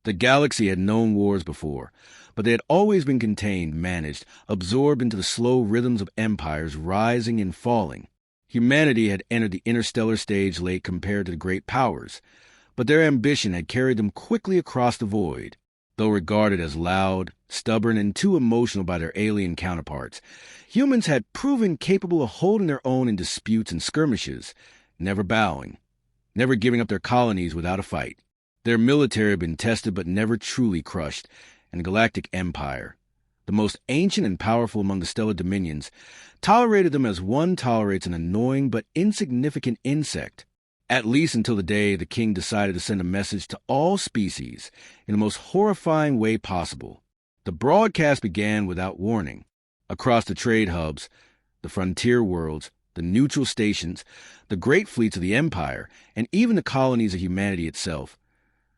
The galaxy had known wars before, but they had always been contained, managed, absorbed into the slow rhythms of empires rising and falling. Humanity had entered the interstellar stage late compared to the great powers, but their ambition had carried them quickly across the void. Though regarded as loud, stubborn, and too emotional by their alien counterparts, humans had proven capable of holding their own in disputes and skirmishes, never bowing, never giving up their colonies without a fight. Their military had been tested but never truly crushed, and the Galactic Empire, the most ancient and powerful among the stellar dominions, tolerated them as one tolerates an annoying but insignificant insect, at least until the day the king decided to send a message to all species in the most horrifying way possible. The broadcast began without warning. Across the trade hubs, the frontier worlds, the neutral stations, the great fleets of the Empire, and even the colonies of humanity itself,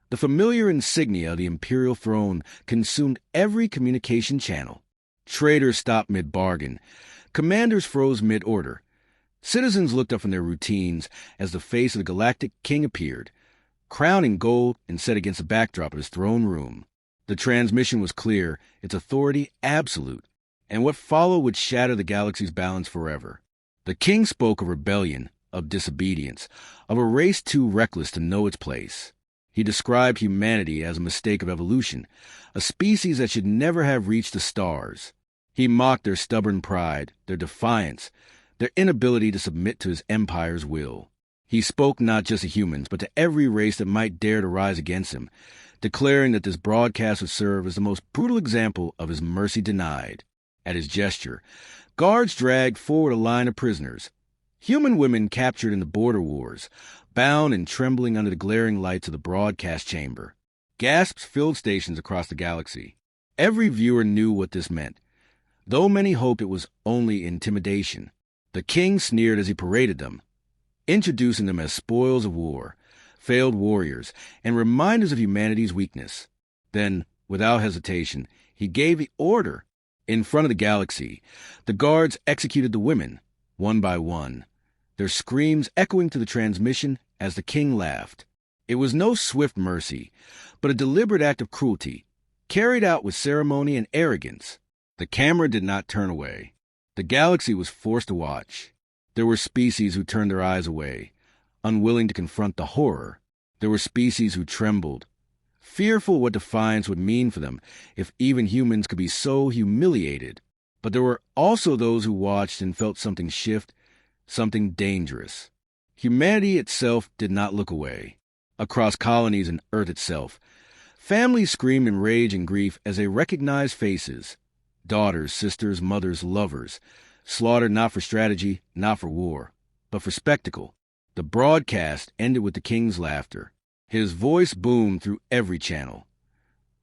the familiar insignia of the imperial throne consumed every communication channel. Traders stopped mid-bargain. Commanders froze mid-order. Citizens looked up from their routines as the face of the Galactic King appeared, crowned in gold and set against the backdrop of his throne room. The transmission was clear, its authority absolute, and what followed would shatter the galaxy's balance forever. The king spoke of rebellion, of disobedience, of a race too reckless to know its place. He described humanity as a mistake of evolution, a species that should never have reached the stars. He mocked their stubborn pride, their defiance, their inability to submit to his empire's will. He spoke not just to humans, but to every race that might dare to rise against him, declaring that this broadcast would serve as the most brutal example of his mercy denied. At his gesture, guards dragged forward a line of prisoners, human women captured in the border wars, bound and trembling under the glaring lights of the broadcast chamber. Gasps filled stations across the galaxy. Every viewer knew what this meant, though many hoped it was only intimidation. The king sneered as he paraded them, introducing them as spoils of war, failed warriors, and reminders of humanity's weakness. Then, without hesitation, he gave the order. In front of the galaxy, the guards executed the women, one by one, their screams echoing to the transmission as the king laughed. It was no swift mercy, but a deliberate act of cruelty, carried out with ceremony and arrogance. The camera did not turn away. The galaxy was forced to watch. There were species who turned their eyes away, unwilling to confront the horror. There were species who trembled, fearful what defiance would mean for them if even humans could be so humiliated. But there were also those who watched and felt something shift, something dangerous. Humanity itself did not look away. Across colonies and Earth itself, families screamed in rage and grief as they recognized faces. Daughters, sisters, mothers, lovers, slaughtered not for strategy, not for war, but for spectacle. The broadcast ended with the king's laughter. His voice boomed through every channel.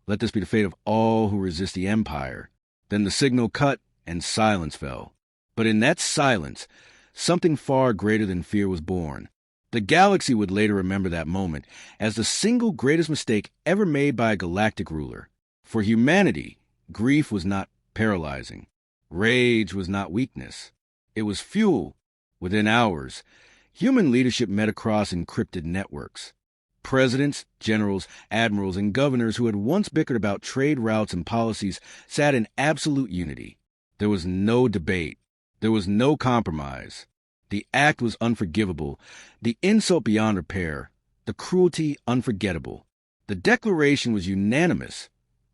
Let this be the fate of all who resist the Empire. Then the signal cut and silence fell. But in that silence, something far greater than fear was born. The galaxy would later remember that moment as the single greatest mistake ever made by a galactic ruler. For humanity, grief was not paralyzing. Rage was not weakness. It was fuel. Within hours, human leadership met across encrypted networks. Presidents, generals, admirals, and governors who had once bickered about trade routes and policies sat in absolute unity. There was no debate. There was no compromise. The act was unforgivable, the insult beyond repair, the cruelty unforgettable. The declaration was unanimous.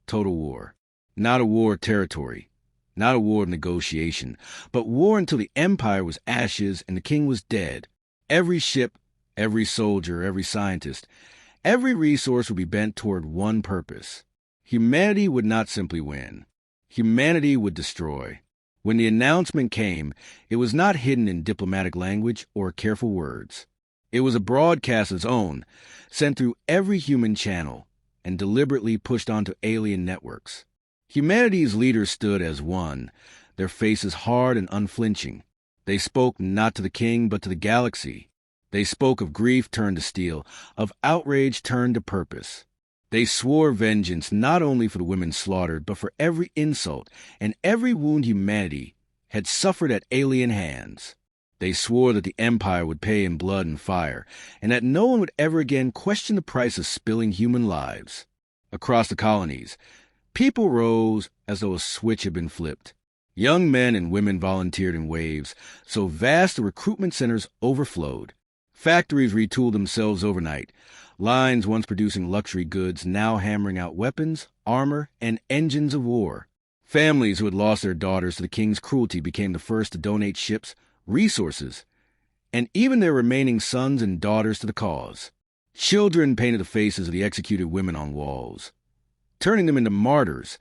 Total war. Not a war of territory, not a war of negotiation, but war until the empire was ashes and the king was dead. Every ship, every soldier, every scientist, every resource would be bent toward one purpose. Humanity would not simply win. Humanity would destroy. When the announcement came, it was not hidden in diplomatic language or careful words. It was a broadcast of its own, sent through every human channel, and deliberately pushed onto alien networks. Humanity's leaders stood as one, their faces hard and unflinching. They spoke not to the king, but to the galaxy. They spoke of grief turned to steel, of outrage turned to purpose. They swore vengeance not only for the women slaughtered, but for every insult and every wound humanity had suffered at alien hands. They swore that the empire would pay in blood and fire, and that no one would ever again question the price of spilling human lives. Across the colonies, people rose as though a switch had been flipped. Young men and women volunteered in waves, so vast the recruitment centers overflowed. Factories retooled themselves overnight, lines once producing luxury goods now hammering out weapons, armor, and engines of war. Families who had lost their daughters to the king's cruelty became the first to donate ships, resources, and even their remaining sons and daughters to the cause. Children painted the faces of the executed women on walls, turning them into martyrs,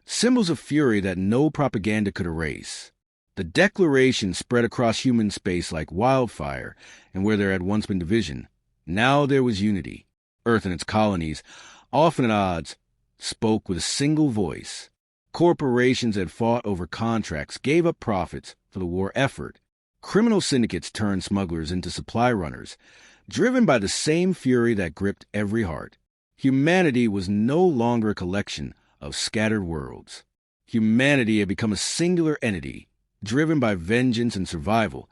symbols of fury that no propaganda could erase. The declaration spread across human space like wildfire, and where there had once been division, now there was unity. Earth and its colonies, often at odds, spoke with a single voice. Corporations had fought over contracts, gave up profits for the war effort. Criminal syndicates turned smugglers into supply runners, driven by the same fury that gripped every heart. Humanity was no longer a collection of scattered worlds. Humanity had become a singular entity, driven by vengeance and survival,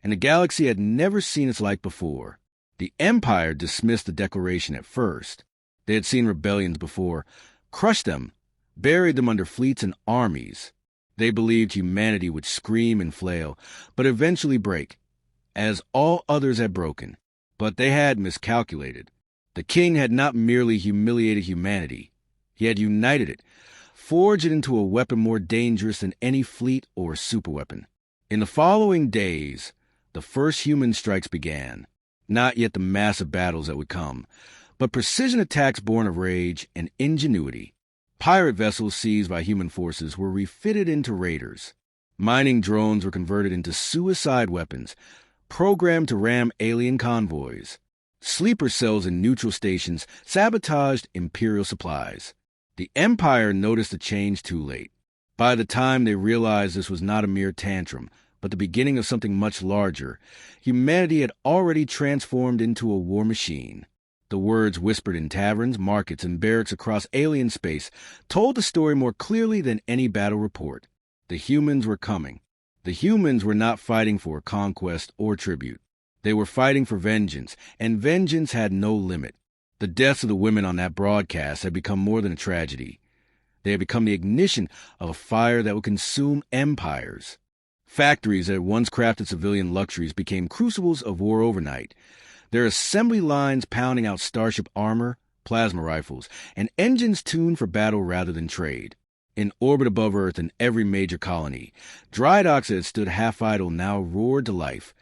and the galaxy had never seen its like before. The Empire dismissed the declaration at first. They had seen rebellions before, crushed them, buried them under fleets and armies. They believed humanity would scream and flail, but eventually break, as all others had broken. But they had miscalculated. The king had not merely humiliated humanity. He had united it, forged it into a weapon more dangerous than any fleet or superweapon. In the following days, the first human strikes began. Not yet the massive battles that would come, but precision attacks born of rage and ingenuity. Pirate vessels seized by human forces were refitted into raiders. Mining drones were converted into suicide weapons, programmed to ram alien convoys. Sleeper cells in neutral stations sabotaged Imperial supplies. The Empire noticed the change too late. By the time they realized this was not a mere tantrum, but the beginning of something much larger, humanity had already transformed into a war machine. The words whispered in taverns, markets, and barracks across alien space told the story more clearly than any battle report. The humans were coming. The humans were not fighting for conquest or tribute. They were fighting for vengeance, and vengeance had no limit. The deaths of the women on that broadcast had become more than a tragedy. They had become the ignition of a fire that would consume empires. Factories that had once crafted civilian luxuries became crucibles of war overnight. Their assembly lines pounding out starship armor, plasma rifles, and engines tuned for battle rather than trade. In orbit above Earth in every major colony, dry docks that had stood half-idle now roared to life,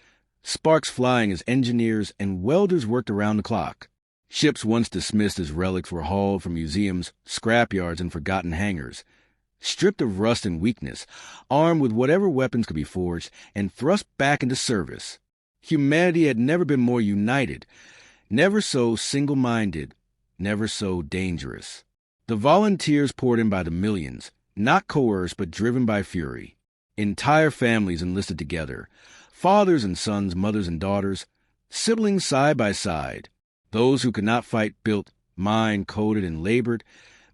sparks flying as engineers and welders worked around the clock. Ships once dismissed as relics were hauled from museums, scrapyards, and forgotten hangars. Stripped of rust and weakness, armed with whatever weapons could be forged, and thrust back into service. Humanity had never been more united, never so single-minded, never so dangerous. The volunteers poured in by the millions, not coerced but driven by fury. Entire families enlisted together, fathers and sons, mothers and daughters, siblings side by side. Those who could not fight built, mined, coded, and labored,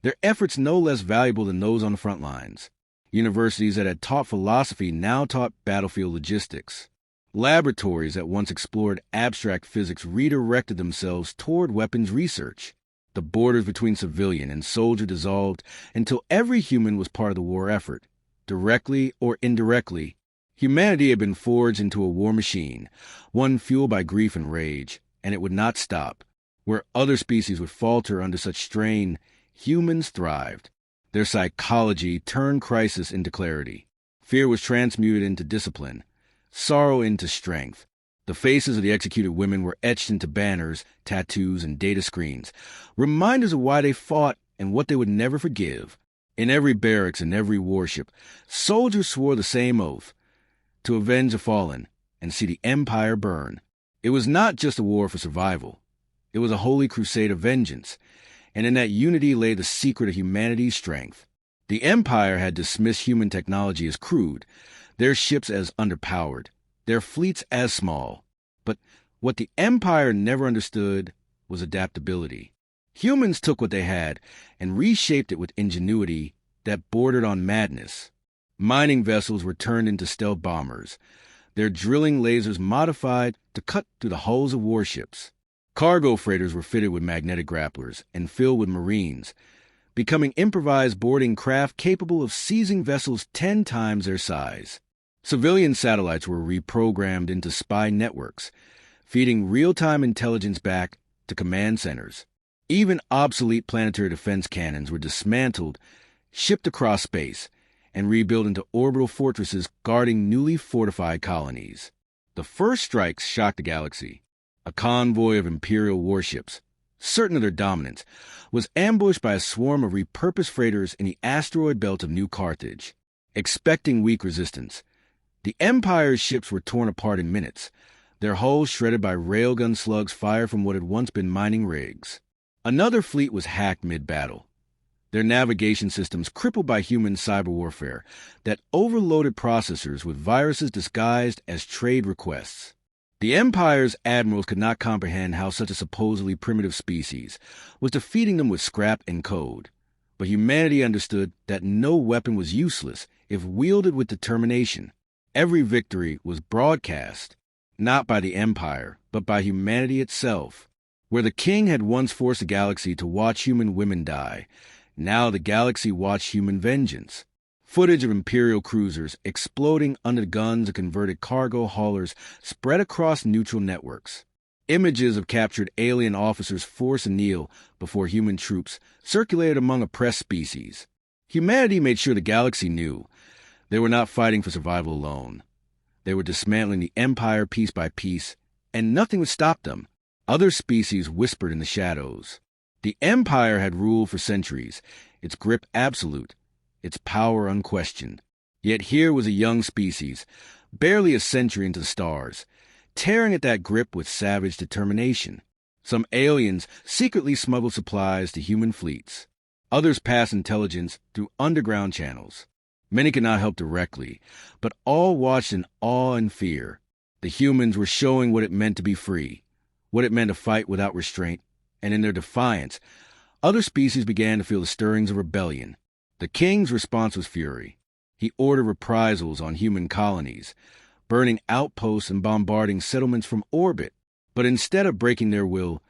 their efforts no less valuable than those on the front lines. Universities that had taught philosophy now taught battlefield logistics. Laboratories that once explored abstract physics redirected themselves toward weapons research. The borders between civilian and soldier dissolved until every human was part of the war effort. Directly or indirectly, humanity had been forged into a war machine, one fueled by grief and rage, and it would not stop. Where other species would falter under such strain, humans thrived. Their psychology turned crisis into clarity. Fear was transmuted into discipline, sorrow into strength. The faces of the executed women were etched into banners, tattoos, and data screens, reminders of why they fought and what they would never forgive. In every barracks and every warship, soldiers swore the same oath, to avenge the fallen and see the empire burn. It was not just a war for survival. It was a holy crusade of vengeance, and in that unity lay the secret of humanity's strength. The Empire had dismissed human technology as crude, their ships as underpowered, their fleets as small. But what the Empire never understood was adaptability. Humans took what they had and reshaped it with ingenuity that bordered on madness. Mining vessels were turned into stealth bombers, their drilling lasers modified to cut through the hulls of warships. Cargo freighters were fitted with magnetic grapplers and filled with Marines, becoming improvised boarding craft capable of seizing vessels 10 times their size. Civilian satellites were reprogrammed into spy networks, feeding real-time intelligence back to command centers. Even obsolete planetary defense cannons were dismantled, shipped across space, and rebuilt into orbital fortresses guarding newly fortified colonies. The first strikes shocked the galaxy. A convoy of Imperial warships, certain of their dominance, was ambushed by a swarm of repurposed freighters in the asteroid belt of New Carthage. Expecting weak resistance, the Empire's ships were torn apart in minutes, their hulls shredded by railgun slugs fired from what had once been mining rigs. Another fleet was hacked mid-battle, their navigation systems crippled by human cyber warfare that overloaded processors with viruses disguised as trade requests. The Empire's admirals could not comprehend how such a supposedly primitive species was defeating them with scrap and code, but humanity understood that no weapon was useless if wielded with determination. Every victory was broadcast, not by the Empire, but by humanity itself. Where the King had once forced the galaxy to watch human women die, now the galaxy watched human vengeance. Footage of Imperial cruisers exploding under the guns of converted cargo haulers spread across neutral networks. Images of captured alien officers forced to kneel before human troops circulated among oppressed species. Humanity made sure the galaxy knew they were not fighting for survival alone. They were dismantling the Empire piece by piece, and nothing would stop them. Other species whispered in the shadows. The Empire had ruled for centuries, its grip absolute, its power unquestioned. Yet here was a young species, barely a century into the stars, tearing at that grip with savage determination. Some aliens secretly smuggled supplies to human fleets. Others passed intelligence through underground channels. Many could not help directly, but all watched in awe and fear. The humans were showing what it meant to be free, what it meant to fight without restraint, and in their defiance, other species began to feel the stirrings of rebellion. The King's response was fury. He ordered reprisals on human colonies, burning outposts and bombarding settlements from orbit. But instead of breaking their will,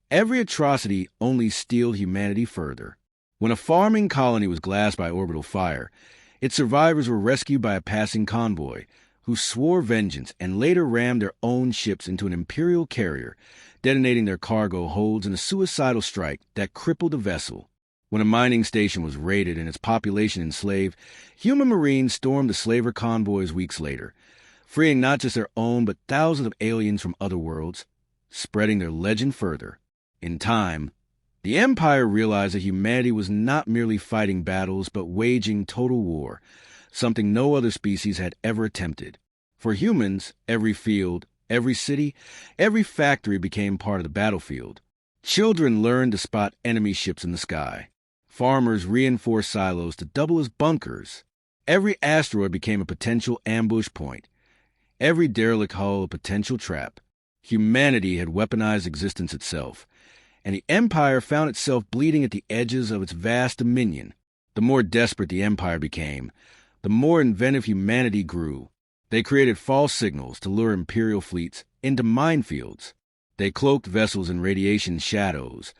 every atrocity only steeled humanity further. When a farming colony was glassed by orbital fire, its survivors were rescued by a passing convoy, who swore vengeance and later rammed their own ships into an Imperial carrier, detonating their cargo holds in a suicidal strike that crippled the vessel. When a mining station was raided and its population enslaved, human marines stormed the slaver convoys weeks later, freeing not just their own but thousands of aliens from other worlds, spreading their legend further. In time, the Empire realized that humanity was not merely fighting battles but waging total war, something no other species had ever attempted. For humans, every field, every city, every factory became part of the battlefield. Children learned to spot enemy ships in the sky. Farmers reinforced silos to double as bunkers. Every asteroid became a potential ambush point. Every derelict hull a potential trap. Humanity had weaponized existence itself, and the Empire found itself bleeding at the edges of its vast dominion. The more desperate the Empire became, the more inventive humanity grew. They created false signals to lure Imperial fleets into minefields. They cloaked vessels in radiation shadows,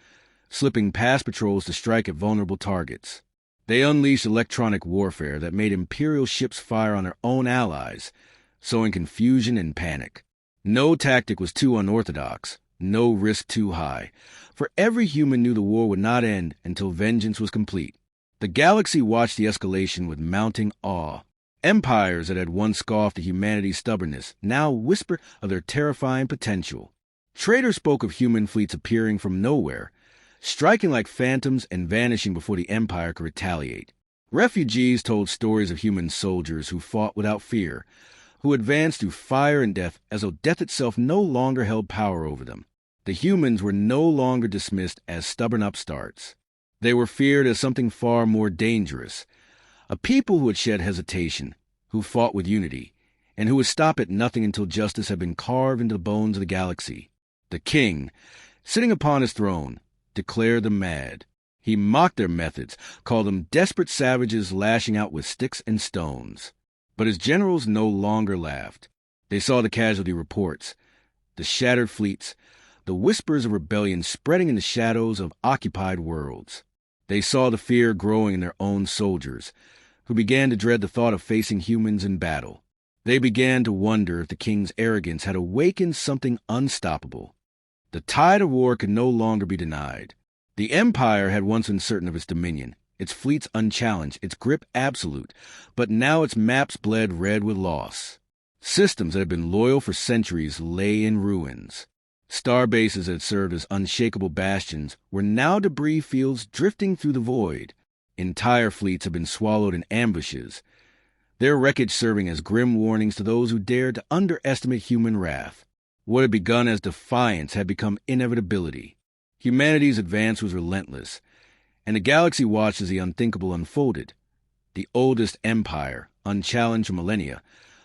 slipping past patrols to strike at vulnerable targets. They unleashed electronic warfare that made Imperial ships fire on their own allies, sowing confusion and panic. No tactic was too unorthodox, no risk too high, for every human knew the war would not end until vengeance was complete. The galaxy watched the escalation with mounting awe. Empires that had once scoffed at humanity's stubbornness now whispered of their terrifying potential. Traders spoke of human fleets appearing from nowhere, striking like phantoms and vanishing before the Empire could retaliate. Refugees told stories of human soldiers who fought without fear, who advanced through fire and death as though death itself no longer held power over them. The humans were no longer dismissed as stubborn upstarts. They were feared as something far more dangerous, a people who would shed hesitation, who fought with unity, and who would stop at nothing until justice had been carved into the bones of the galaxy. The King, sitting upon his throne, declared them mad. He mocked their methods, called them desperate savages lashing out with sticks and stones. But his generals no longer laughed. They saw the casualty reports, the shattered fleets, the whispers of rebellion spreading in the shadows of occupied worlds. They saw the fear growing in their own soldiers, who began to dread the thought of facing humans in battle. They began to wonder if the king's arrogance had awakened something unstoppable. The tide of war could no longer be denied. The Empire had once been certain of its dominion, its fleets unchallenged, its grip absolute, but now its maps bled red with loss. Systems that had been loyal for centuries lay in ruins. Star bases that had served as unshakable bastions were now debris fields drifting through the void. Entire fleets had been swallowed in ambushes, their wreckage serving as grim warnings to those who dared to underestimate human wrath. What had begun as defiance had become inevitability. Humanity's advance was relentless, and the galaxy watched as the unthinkable unfolded. The oldest empire, unchallenged for millennia,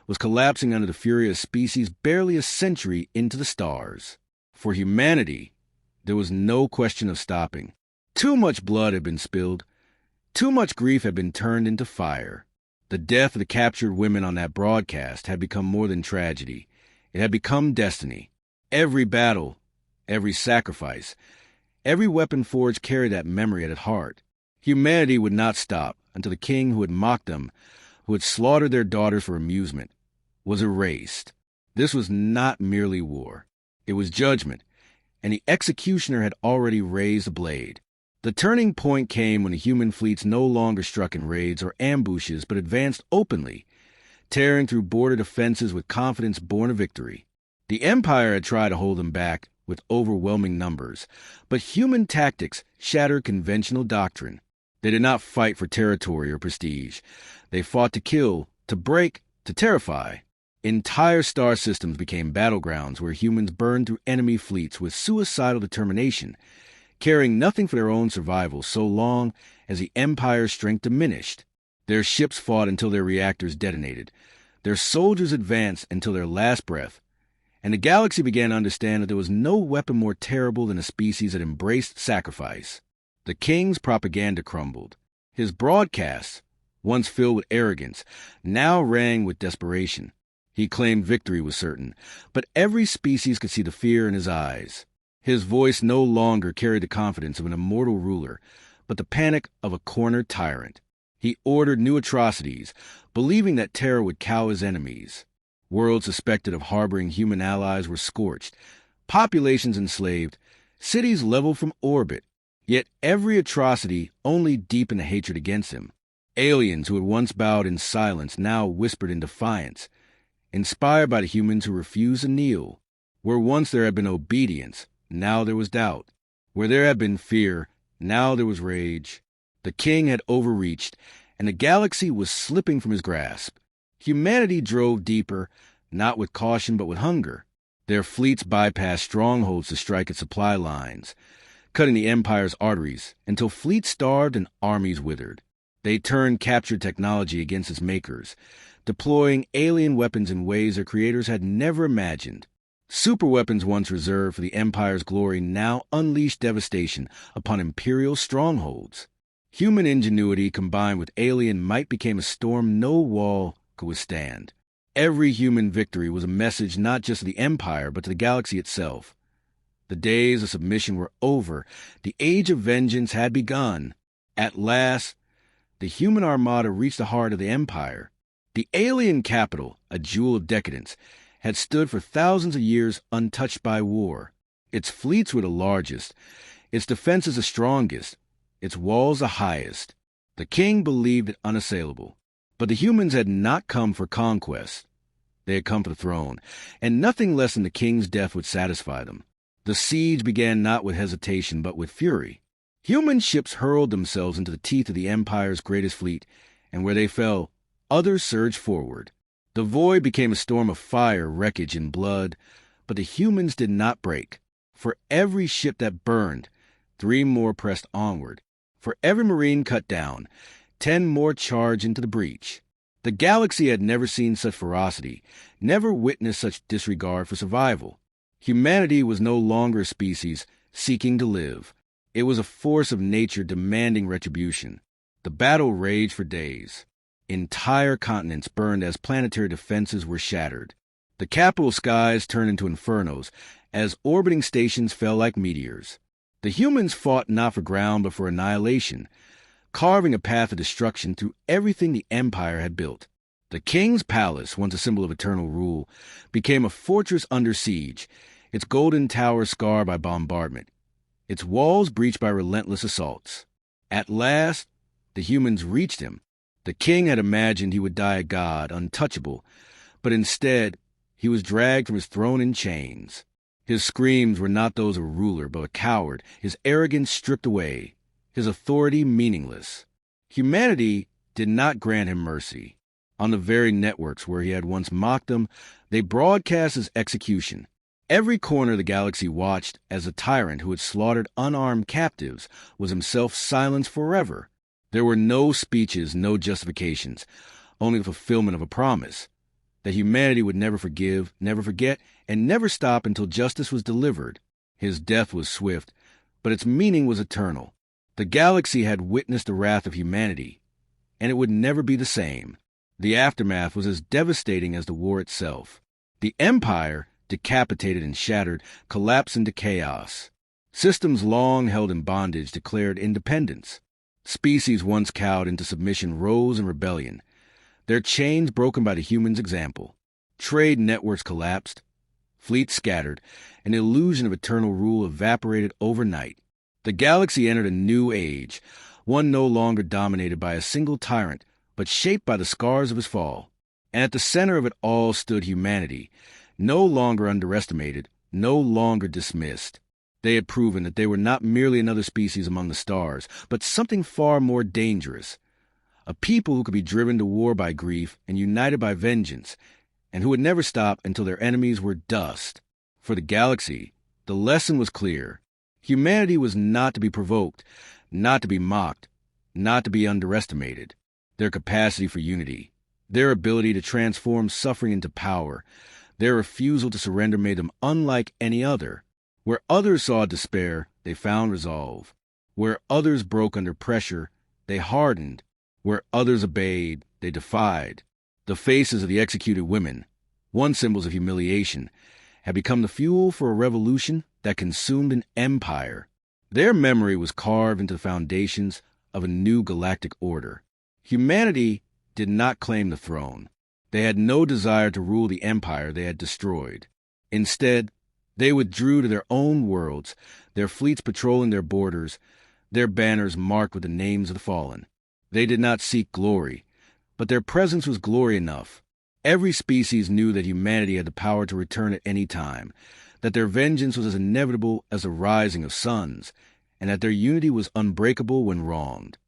was collapsing under the fury of species barely a century into the stars. For humanity, there was no question of stopping. Too much blood had been spilled. Too much grief had been turned into fire. The death of the captured women on that broadcast had become more than tragedy. It had become destiny. Every battle, every sacrifice, every weapon forged carried that memory at its heart. Humanity would not stop until the king who had mocked them, who had slaughtered their daughters for amusement, was erased. This was not merely war. It was judgment, and the executioner had already raised the blade. The turning point came when the human fleets no longer struck in raids or ambushes but advanced openly, tearing through border defenses with confidence born of victory. The Empire had tried to hold them back with overwhelming numbers, but human tactics shattered conventional doctrine. They did not fight for territory or prestige. They fought to kill, to break, to terrify. Entire star systems became battlegrounds where humans burned through enemy fleets with suicidal determination, caring nothing for their own survival so long as the Empire's strength diminished. Their ships fought until their reactors detonated. Their soldiers advanced until their last breath. And the galaxy began to understand that there was no weapon more terrible than a species that embraced sacrifice. The king's propaganda crumbled. His broadcasts, once filled with arrogance, now rang with desperation. He claimed victory was certain, but every species could see the fear in his eyes. His voice no longer carried the confidence of an immortal ruler, but the panic of a cornered tyrant. He ordered new atrocities, believing that terror would cow his enemies. Worlds suspected of harboring human allies were scorched, populations enslaved, cities leveled from orbit. Yet every atrocity only deepened the hatred against him. Aliens who had once bowed in silence now whispered in defiance, inspired by the humans who refused to kneel. Where once there had been obedience, now there was doubt. Where there had been fear, now there was rage. The king had overreached, and the galaxy was slipping from his grasp. Humanity drove deeper, not with caution but with hunger. Their fleets bypassed strongholds to strike at supply lines, cutting the Empire's arteries until fleets starved and armies withered. They turned captured technology against its makers, deploying alien weapons in ways their creators had never imagined. Superweapons once reserved for the Empire's glory now unleashed devastation upon Imperial strongholds. Human ingenuity combined with alien might became a storm no wall could withstand. Every human victory was a message not just to the Empire but to the galaxy itself. The days of submission were over. The age of vengeance had begun. At last, the human armada reached the heart of the Empire. The alien capital, a jewel of decadence, had stood for thousands of years untouched by war. Its fleets were the largest, its defenses the strongest, its walls the highest. The king believed it unassailable. But the humans had not come for conquest. They had come for the throne, and nothing less than the king's death would satisfy them. The siege began not with hesitation but with fury. Human ships hurled themselves into the teeth of the Empire's greatest fleet, and where they fell, others surged forward. The void became a storm of fire, wreckage, and blood, but the humans did not break. For every ship that burned, 3 more pressed onward. For every marine cut down, 10 more charged into the breach. The galaxy had never seen such ferocity, never witnessed such disregard for survival. Humanity was no longer a species seeking to live. It was a force of nature demanding retribution. The battle raged for days. Entire continents burned as planetary defenses were shattered. The capital skies turned into infernos as orbiting stations fell like meteors. The humans fought not for ground but for annihilation, carving a path of destruction through everything the Empire had built. The king's palace, once a symbol of eternal rule, became a fortress under siege, its golden tower scarred by bombardment, its walls breached by relentless assaults. At last, the humans reached him. The king had imagined he would die a god, untouchable, but instead, he was dragged from his throne in chains. His screams were not those of a ruler, but a coward, his arrogance stripped away, his authority meaningless. Humanity did not grant him mercy. On the very networks where he had once mocked them, they broadcast his execution. Every corner of the galaxy watched as a tyrant who had slaughtered unarmed captives was himself silenced forever. There were no speeches, no justifications, only the fulfillment of a promise that humanity would never forgive, never forget, and never stop until justice was delivered. His death was swift, but its meaning was eternal. The galaxy had witnessed the wrath of humanity, and it would never be the same. The aftermath was as devastating as the war itself. The Empire, decapitated and shattered, collapsed into chaos. Systems long held in bondage declared independence. Species once cowed into submission rose in rebellion, their chains broken by the humans' example. Trade networks collapsed, fleets scattered, an illusion of eternal rule evaporated overnight. The galaxy entered a new age, one no longer dominated by a single tyrant, but shaped by the scars of his fall. And at the center of it all stood humanity, no longer underestimated, no longer dismissed. They had proven that they were not merely another species among the stars, but something far more dangerous. A people who could be driven to war by grief and united by vengeance, and who would never stop until their enemies were dust. For the galaxy, the lesson was clear. Humanity was not to be provoked, not to be mocked, not to be underestimated. Their capacity for unity, their ability to transform suffering into power, their refusal to surrender made them unlike any other. Where others saw despair, they found resolve. Where others broke under pressure, they hardened. Where others obeyed, they defied. The faces of the executed women, once symbols of humiliation, had become the fuel for a revolution that consumed an empire. Their memory was carved into the foundations of a new galactic order. Humanity did not claim the throne. They had no desire to rule the empire they had destroyed. Instead, they withdrew to their own worlds, their fleets patrolling their borders, their banners marked with the names of the fallen. They did not seek glory, but their presence was glory enough. Every species knew that humanity had the power to return at any time, that their vengeance was as inevitable as the rising of suns, and that their unity was unbreakable when wronged.